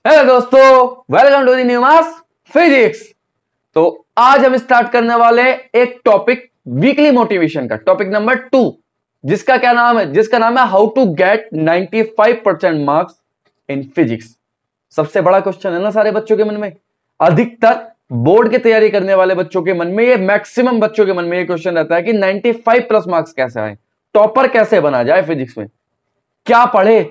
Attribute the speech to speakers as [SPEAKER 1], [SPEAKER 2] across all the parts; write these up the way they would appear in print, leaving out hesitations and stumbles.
[SPEAKER 1] Hello दोस्तों, welcome to the new mass physics. तो आज हम स्टार्ट करने वाले एक टॉपिक वीकली मोटिवेशन का, टॉपिक नंबर 2, जिसका नाम है how to get 95% marks in physics. सबसे बड़ा क्वेश्चन है ना सारे बच्चों के मन में। अधिकतर बोर्ड की तैयारी करने वाले बच्चों के मन में, ये मैक्सिमम बच्चों के मन में ये क्वेश्चन रहता है कि 95 प्लस मार्क्स कैसे आए, टॉपर कैसे बना जाए फिजिक्स में, क्या पढ़े,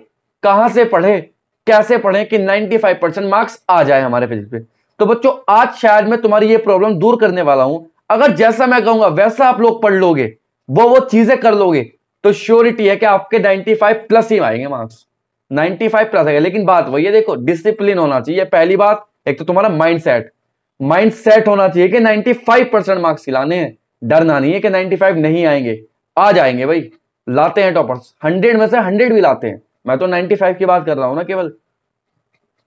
[SPEAKER 1] कहां से पढ़े, कैसे पढ़े कि 95% मार्क्स आ जाए हमारे फिजिक्स पे। तो बच्चों आज शायद मैं तुम्हारी ये प्रॉब्लम दूर करने वाला हूं। अगर जैसा मैं कहूंगा वैसा आप लोग पढ़ लोगे, वो चीजें कर लोगे, तो श्योरिटी है कि आपके 95 प्लस ही आएंगे मार्क्स, 95 प्लस आएगा। लेकिन बात वही है, देखो डिसिप्लिन होना चाहिए पहली बात। एक तो तुम्हारा माइंड सेट होना चाहिए कि 95% मार्क्स लाने हैं। डरना नहीं है कि 95 नहीं आएंगे, आ जाएंगे भाई। लाते हैं टॉपर्स, 100 में से 100 भी लाते हैं। मैं तो 95 की बात कर रहा हूं ना केवल।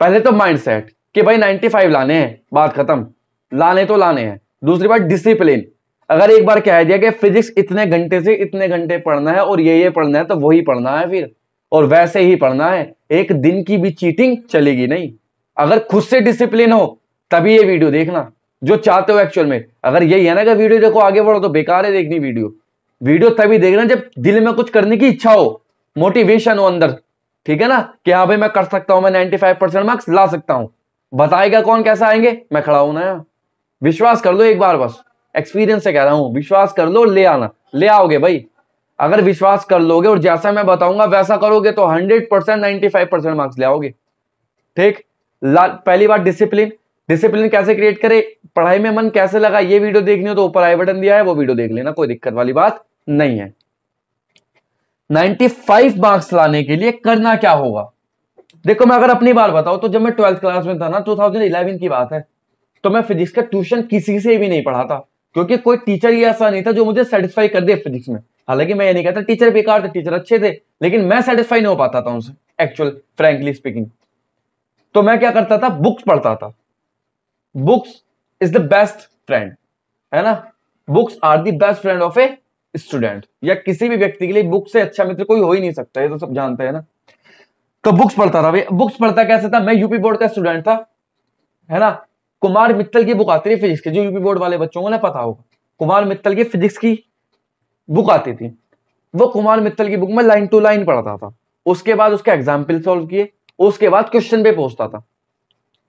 [SPEAKER 1] पहले तो माइंड सेट कि भाई 95 लाने हैं, बात खत्म, लाने तो लाने हैं। दूसरी बात डिसिप्लिन। अगर एक बार कह दिया कि फिजिक्स इतने घंटे से इतने घंटे पढ़ना है और ये पढ़ना है, तो वही पढ़ना है फिर, और वैसे ही पढ़ना है। एक दिन की भी चीटिंग चलेगी नहीं। अगर खुद से डिसिप्लिन हो तभी ये वीडियो देखना जो चाहते हो एक्चुअल में। अगर यही है ना कि वीडियो देखो आगे बढ़ो, तो बेकार है देखनी वीडियो तभी देखना जब दिल में कुछ करने की इच्छा हो, मोटिवेशन हो अंदर। ठीक है ना, कि हाँ भाई मैं कर सकता हूं, मैं 95% मार्क्स ला सकता हूं। बताएगा कौन कैसे आएंगे? मैं खड़ा हूं ना यार। विश्वास कर लो एक बार, बस एक्सपीरियंस से कह रहा हूं, विश्वास कर लो, ले आना, ले आओगे भाई। अगर विश्वास कर लोगे और जैसा मैं बताऊंगा वैसा करोगे तो 100% 95% मार्क्स ले आओगे। ठीक। पहली बात डिसिप्लिन। डिसिप्लिन कैसे क्रिएट करे, पढ़ाई में मन कैसे लगा, ये वीडियो देखनी हो तो ऊपर आई बटन दिया है, वो वीडियो देख लेना, कोई दिक्कत वाली बात नहीं है। 95 मार्क्स लाने के लिए करना क्या होगा? देखो मैं अगर अपनी बात बताऊं तो जब मैं 12th क्लास में था ना, 2011 की बात है, तो मैं फिजिक्स का ट्यूशन किसी से भी नहीं पढ़ा था, क्योंकि कोई टीचर ही ऐसा नहीं था जो मुझे सेटिस्फाई कर दे फिजिक्स में। हालांकि मैं ये नहीं कहता टीचर बेकार थे, टीचर अच्छे थे, लेकिन मैं सेटिस्फाई नहीं हो पाता था उनसे एक्चुअल, फ्रैंकली स्पीकिंग। तो मैं क्या करता था, बुक्स पढ़ता था। Books is the best friend, है ना। Books are the best friend of a student, या किसी भी व्यक्ति के लिए बुक से अच्छा मित्र कोई हो ही नहीं सकता, ये तो सब जानते हैं ना। तो बुक्स पढ़ता था भाई। बुक्स पढ़ता कैसे था, मैं यूपी बोर्ड का स्टूडेंट था, है ना। कुमार मित्तल की बुक आती थी फिजिक्स की, जो यूपी बोर्ड वाले बच्चों को ना पता होगा, कुमार मित्तल की फिजिक्स की बुक आती थी। वो कुमार मित्तल की बुक में लाइन टू लाइन पढ़ता था, उसके बाद उसके एग्जाम्पल सॉल्व किए, उसके बाद क्वेश्चन पे पहुंचता था।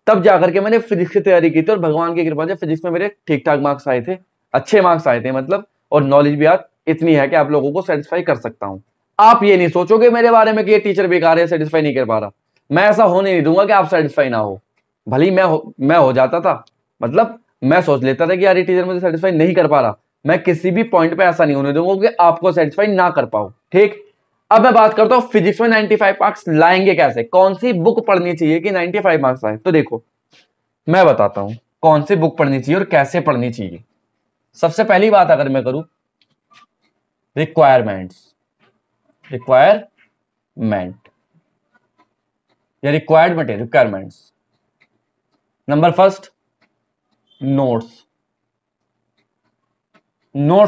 [SPEAKER 1] तब जाकर के मैंने फिजिक्स की तैयारी की थी, और भगवान की कृपा से फिजिक्स में मेरे ठीक ठाक मार्क्स आए थे, अच्छे मार्क्स आए थे मतलब। और नॉलेज भी आज इतनी है कि आप लोगों को सेटिस्फाई कर सकता हूं। आप ये नहीं सोचोगे मेरे बारे में कि ये टीचर बेकार है, सेटिस्फाई नहीं कर पा रहा। मैं ऐसा होने नहीं दूंगा कि आप सेटिस्फाई ना हो। भले ही मैं हो जाता था, मतलब मैं सोच लेता था कि यार ये टीचर मुझे सेटिस्फाई नहीं कर पा रहा, मैं किसी भी पॉइंट पे ऐसा नहीं होने दूंगा कि आपको सेटिस्फाई ना कर पाओ। ठीक। अब मैं बात करता हूं फिजिक्स में 95 मार्क्स लाएंगे कैसे, कौन सी बुक पढ़नी चाहिए कि 95 मार्क्स आए। तो देखो मैं बताता हूं कौन सी बुक पढ़नी चाहिए और कैसे पढ़नी चाहिए। सबसे पहली बात अगर मैं करूं, रिक्वायरमेंट या required material, requirements. Number first, notes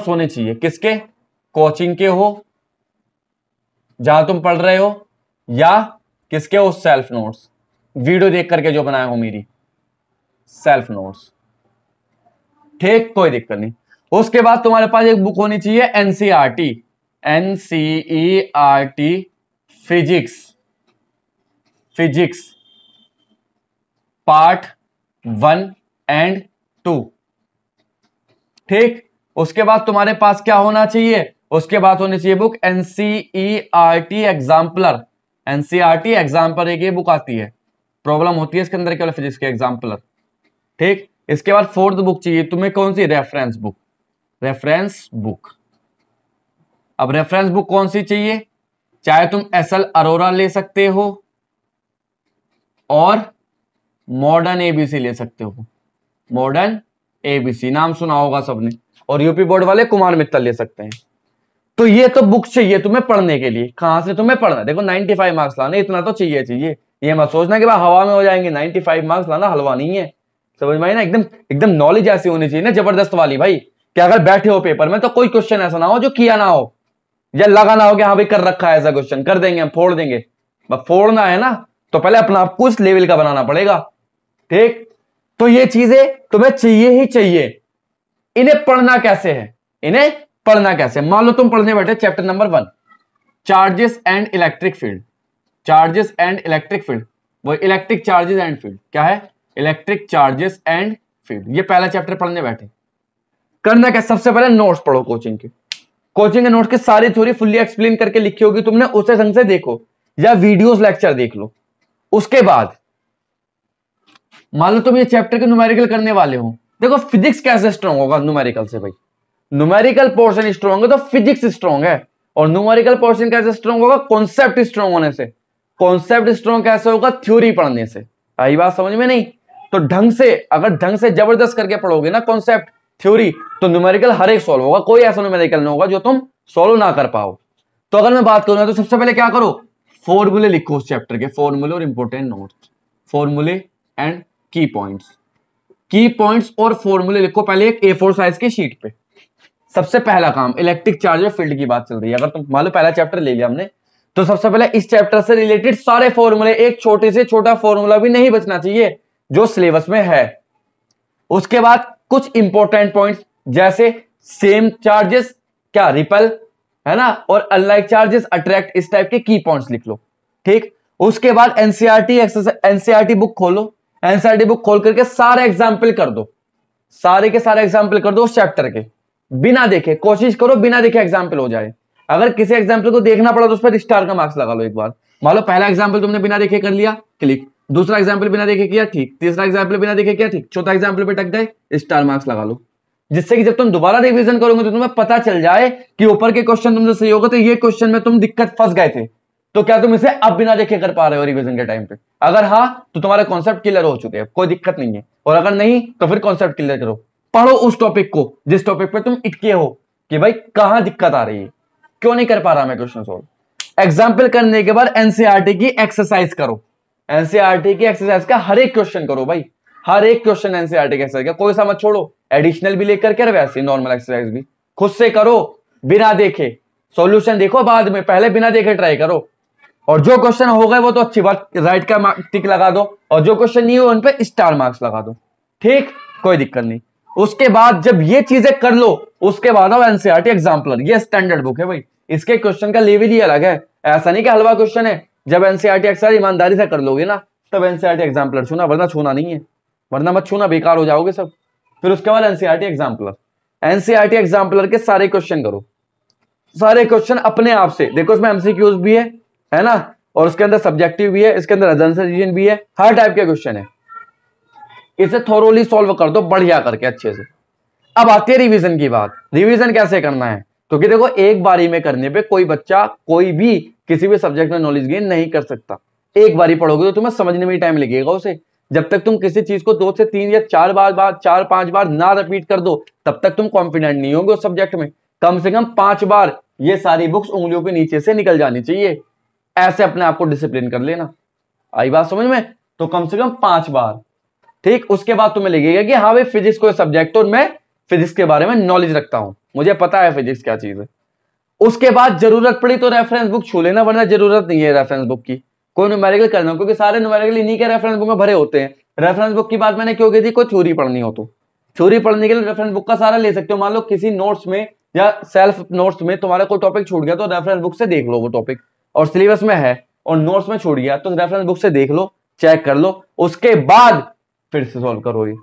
[SPEAKER 1] होने चाहिए। किसके? कोचिंग के हो जहां तुम पढ़ रहे हो, या किसके हो, सेल्फ नोट्स, वीडियो देख करके जो बनाया हो मेरी, सेल्फ नोट्स। ठीक, कोई दिक्कत नहीं। उसके बाद तुम्हारे पास एक बुक होनी चाहिए NCERT, NCERT physics part 1 and 2। ठीक। उसके बाद तुम्हारे पास क्या होना चाहिए, उसके बाद होनी चाहिए book NCERT exemplar. NCERT exemplar एक ये बुक आती है, प्रॉब्लम होती है इसके अंदर केवल फिजिक्स के, एग्जाम्पलर। ठीक। इसके बाद फोर्थ बुक चाहिए तुम्हें, कौन सी? Reference book. अब रेफरेंस बुक कौन सी चाहिए? चाहे तुम एसएल अरोरा ले सकते हो और मॉडर्न एबीसी ले सकते हो। मॉडर्न एबीसी नाम सुना होगा सबने, और यूपी बोर्ड वाले कुमार मित्तल ले सकते हैं। तो ये तो बुक चाहिए तुम्हें पढ़ने के लिए। कहां से तुम्हें पढ़ना? देखो 95 मार्क्स लाने, इतना तो चाहिए। ये मत सोचना कि भाई हवा में हो जाएंगे। 95 मार्क्स लाना हलवा नहीं है, समझ में आई ना। एकदम एकदम नॉलेज ऐसी होनी चाहिए ना, जबरदस्त वाली भाई, कि अगर बैठे हो पेपर में तो कोई क्वेश्चन ऐसा ना हो जो किया ना हो, या लगा ना हो कि हाँ भाई कर रखा है ऐसा क्वेश्चन, कर देंगे हम, फोड़ देंगे। बस फोड़ना है ना, तो पहले अपना आपको उस लेवल का बनाना पड़ेगा। ठीक, तो ये चीजें तुम्हें चाहिए ही चाहिए। इन्हें पढ़ना कैसे है, इन्हें पढ़ना कैसे? मान लो तुम पढ़ने बैठे chapter number 1, charges and electric field. Charges and electric field, वो इलेक्ट्रिक चार्जेस एंड फील्ड क्या है? Electric charges and field. ये पहला चैप्टर पढ़ने बैठे। करना क्या? सबसे पहले नोट्स पढ़ो कोचिंग के। कोचिंग के नोट्स की सारी थ्योरी फुल्ली एक्सप्लेन करके लिखी होगी तुमने, उसे ढंग से देखो या वीडियोस लेक्चर देख लो। उसके बाद मान लो तुम ये चैप्टर के न्यूमेरिकल करने वाले हो। देखो फिजिक्स कैसे स्ट्रांग होगा न्यूमेरिकल से? भाई न्यूमेरिकल पोर्शन स्ट्रांग है तो फिजिक्स स्ट्रांग है। और न्यूमेरिकल पोर्शन कैसे स्ट्रांग होगा? कॉन्सेप्ट स्ट्रांग होने से। कॉन्सेप्ट स्ट्रांग कैसे होगा? थ्योरी पढ़ने से। आई बात समझ में नहीं? तो ढंग से, अगर ढंग से जबरदस्त करके पढ़ोगे ना कॉन्सेप्ट थ्योरी, तो न्यूमेरिकल हर एक सॉल्व होगा। कोई ऐसा न्यूमेरिकल नहीं होगा जो तुम सॉल्व ना कर पाओ। तो अगर मैं बात करूं तो सबसे पहले क्या करो? फॉर्मूले लिखो उस चैप्टर के, फॉर्मूले और इंपोर्टेंट नोट्स, फॉर्मूले एंड की पॉइंट्स। की पॉइंट्स और फॉर्मूले लिखो पहले एक A4 साइज की शीट पे। सबसे पहला काम, इलेक्ट्रिक चार्ज और फील्ड की बात चल रही है, अगर तुम मान लो पहला चैप्टर ले लिया हमने, तो सबसे पहले इस चैप्टर से रिलेटेड सारे फॉर्मूले, एक छोटे से छोटा फॉर्मूला भी नहीं बचना चाहिए जो सिलेबस में है। उसके बाद कुछ इंपॉर्टेंट पॉइंट्स जैसे सेम चार्जेस क्या रिपेल है ना, और अनलाइक चार्जेस अट्रैक्ट, इस टाइप के की पॉइंट्स लिख लो। ठीक, उसके बाद एनसीईआरटी एक्सरसाइज, एनसीईआरटी बुक खोलो। एनसीईआरटी बुक खोल करके सारे एग्जाम्पल कर दो, सारे के सारे एग्जाम्पल कर दो उस चैप्टर के, बिना देखे। कोशिश करो बिना देखे एग्जाम्पल हो जाए। अगर किसी एग्जाम्पल को देखना पड़ा तो उस पर स्टार का मार्क्स लगा लो एक बार। मान लो पहला एग्जाम्पल तुमने बिना देखे कर लिया, क्लिक। दूसरा एग्जाम्पल बिना देखे किया, ठीक। तीसरा एग्जाम्पल बिना देखे किया, ठीक। चौथा एग्जाम्पल पे टक गए, स्टार मार्क्स लगा लो। जिससे कि जब तुम दोबारा रिवीजन करोगे तो तुम्हें पता चल जाए कि ऊपर के क्वेश्चन तुमसे सही होगा, तो ये क्वेश्चन में तुम दिक्कत फंस गए थे, तो क्या तुम इसे अब बिना देखे कर पा रहे हो रिवीजन के टाइम पे? अगर हाँ, तो तुम्हारे कॉन्सेप्ट क्लियर हो चुके हैं, कोई दिक्कत नहीं है। और अगर नहीं, तो फिर कॉन्सेप्ट क्लियर करो, पढ़ो उस टॉपिक को जिस टॉपिक पे तुम इटके हो कि भाई कहां दिक्कत आ रही है, क्यों नहीं कर पा रहा मैं क्वेश्चन सोल्व। एग्जाम्पल करने के बाद एनसीईआरटी की एक्सरसाइज करो। एनसीईआरटी की एक्सरसाइज का हर एक क्वेश्चन करो भाई, हर एक क्वेश्चन एनसीईआरटी की एक्सरसाइज का, कोई सा मत छोड़ो। एडिशनल भी लेकर के, वैसे नॉर्मल एक्सरसाइज भी खुद से करो बिना देखे। सॉल्यूशन देखो बाद में, पहले बिना देखे ट्राई करो। और जो क्वेश्चन हो गए वो तो अच्छी बात, राइट का टिक लगा दो, और जो क्वेश्चन नहीं हो उन पे स्टार मार्क्स लगा दो। ठीक, कोई दिक्कत नहीं। उसके बाद जब ये चीजें कर लो, उसके बाद आओ एनसीईआरटी एग्जाम्पलर। ये स्टैंडर्ड बुक है भाई, इसके क्वेश्चन का लेवल ही अलग है। ऐसा नहीं कि हलवा क्वेश्चन है। जब एनसीईआरटी एक्सरसाइज ईमानदारी से कर लोगे ना, तब एनसीईआरटी एग्जाम्पलर छूना, वरना छूना नहीं है, वरना मत छूना, बेकार हो जाओगे सब। फिर उसके बाद एनसीईआरटी एग्जाम्पलर। एनसीईआरटी एग्जाम्पलर के सारे क्वेश्चन करो, सारे क्वेश्चन अपने आप से देखो। उसमें एमसीक्यूज भी है ना, और उसके अंदर सब्जेक्टिव भी है, इसके अंदर अजम्पशन रीजन भी है, हर टाइप के क्वेश्चन है। इसे थोरोली सॉल्व कर दो बढ़िया करके अच्छे से। अब आती है रिवीजन की बात। रिवीजन कैसे करना है? क्योंकि देखो एक बारी में करने पे कोई बच्चा कोई भी किसी भी सब्जेक्ट में नॉलेज गेन नहीं कर सकता। एक बारी पढ़ोगे तो तुम्हें समझने में ही टाइम लगेगा उसे। जब तक तुम किसी चीज को 2 से 3 या 4 बार 4-5 बार ना रिपीट कर दो, तब तक तुम कॉन्फिडेंट नहीं होगे उस सब्जेक्ट में। कम से कम 5 बार ये सारी बुक्स उंगलियों के नीचे से निकल जानी चाहिए। ऐसे अपने आप को डिसिप्लिन कर लेना। आई बात समझ में? तो कम से कम 5 बार। ठीक, उसके बाद तुम्हें लगेगा कि हाँ भाई फिजिक्स कोई सब्जेक्ट, और मैं फिजिक्स के बारे में नॉलेज रखता हूं, मुझे पता है फिजिक्स क्या चीज है। उसके बाद जरूरत पड़ी तो रेफरेंस बुक छू लेना, वरना जरूरत नहीं है रेफरेंस बुक की। कोई न्यूमेरिकल करना, क्योंकि सारे न्यूमेरिकल इन्हीं के रेफरेंस बुक में भरे होते हैं। रेफरेंस बुक की बात मैंने क्यों की थी? कोई थ्योरी पढ़नी हो तो थ्योरी पढ़ने के लिए रेफरेंस बुक का सारा ले सकते हो। मान लो किसी नोट्स में या सेल्फ नोट्स में तुम्हारा कोई टॉपिक छूट गया, तो रेफरेंस बुक से देख लो वो टॉपिक, और सिलेबस में है और नोट्स में छूट गया तो रेफरेंस बुक से देख लो, चेक कर लो, उसके बाद फिर से सॉल्व करो। ये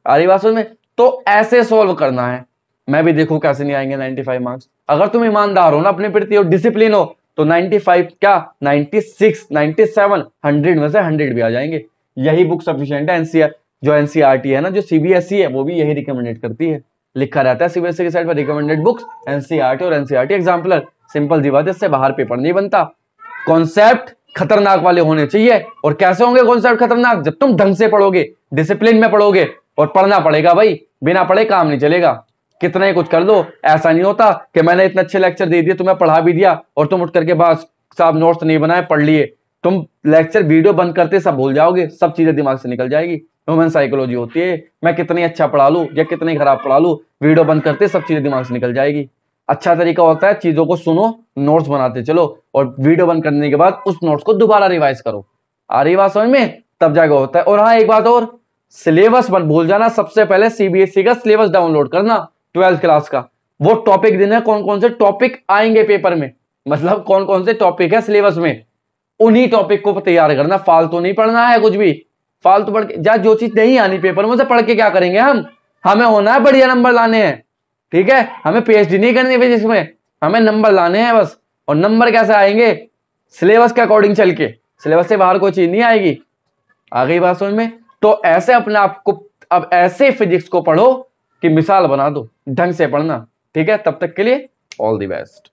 [SPEAKER 1] आ रही बात समझ में? तो ऐसे सॉल्व करना है। मैं भी देखूं कैसे नहीं आएंगे 95 मार्क्स। अगर तुम ईमानदार हो ना अपने प्रति और डिसिप्लिन हो, तो 95 क्या 96, 97, 100 में से 100 भी आ जाएंगे। यही बुक सफिशिएंट है। एनसीआर जो एनसीईआरटी है ना, जो सीबीएसई है, वो भी यही रिकमेंडेड करती है। लिखा रहता है सीबीएसई की साइड पर रिकमेंडेड बुक्स एनसीईआरटी और एनसीईआरटी एग्जाम्पलर। सिंपल सी बात है, इससे बाहर पेपर नहीं बनता। कॉन्सेप्ट खतरनाक वाले होने चाहिए। और कैसे होंगे कॉन्सेप्ट खतरनाक? जब तुम ढंग से पढ़ोगे, डिसिप्लिन में पढ़ोगे, और पढ़ना पड़ेगा भाई, बिना पढ़े काम नहीं चलेगा। कितना ही कुछ कर लो, ऐसा नहीं होता कि मैंने इतने अच्छे लेक्चर दे दिए, तुम्हें पढ़ा भी दिया और तुम उठ करके बस साहब नोट्स नहीं बनाए, पढ़ लिए। तुम लेक्चर वीडियो बंद करते सब भूल जाओगे, सब चीजें दिमाग से निकल जाएगी। ह्यूमन साइकोलॉजी होती है, मैं कितनी अच्छा पढ़ा लूं या कितनी खराब पढ़ा लूं, वीडियो बंद करते सब चीजें दिमाग से निकल जाएगी। अच्छा तरीका होता है चीजों को सुनो, नोट्स बनाते चलो, और वीडियो बंद करने के बाद उस नोट्स को दोबारा रिवाइज करो। आ रही बात समझ में, तब जाके होता है। और हाँ एक बात और, सिलेबस मत भूल जाना, सबसे पहले सीबीएसई का सिलेबस डाउनलोड करना 12th क्लास का, वो टॉपिक देना कौन कौन से टॉपिक आएंगे पेपर में, मतलब कौन कौन से टॉपिक है सिलेबस में, उन्हीं टॉपिक को तैयार करना, फालतू नहीं पढ़ना है कुछ भी। फालतू पढ़ के जो चीज नहीं आनी पेपर में उसे पढ़ के क्या करेंगे हम, हमें होना है बढ़िया नंबर लाने हैं, ठीक है, हमें पीएचडी नहीं करनी फिजिक्स में, हमें नंबर लाने हैं बस। और नंबर कैसे आएंगे, सिलेबस के अकॉर्डिंग चल के, सिलेबस से बाहर कोई चीज नहीं आएगी। आ गई बात समझ में। तो ऐसे अपने आप को अब ऐसे फिजिक्स को पढ़ो कि मिसाल बना दो, ढंग से पढ़ना, ठीक है। तब तक के लिए ऑल द बेस्ट।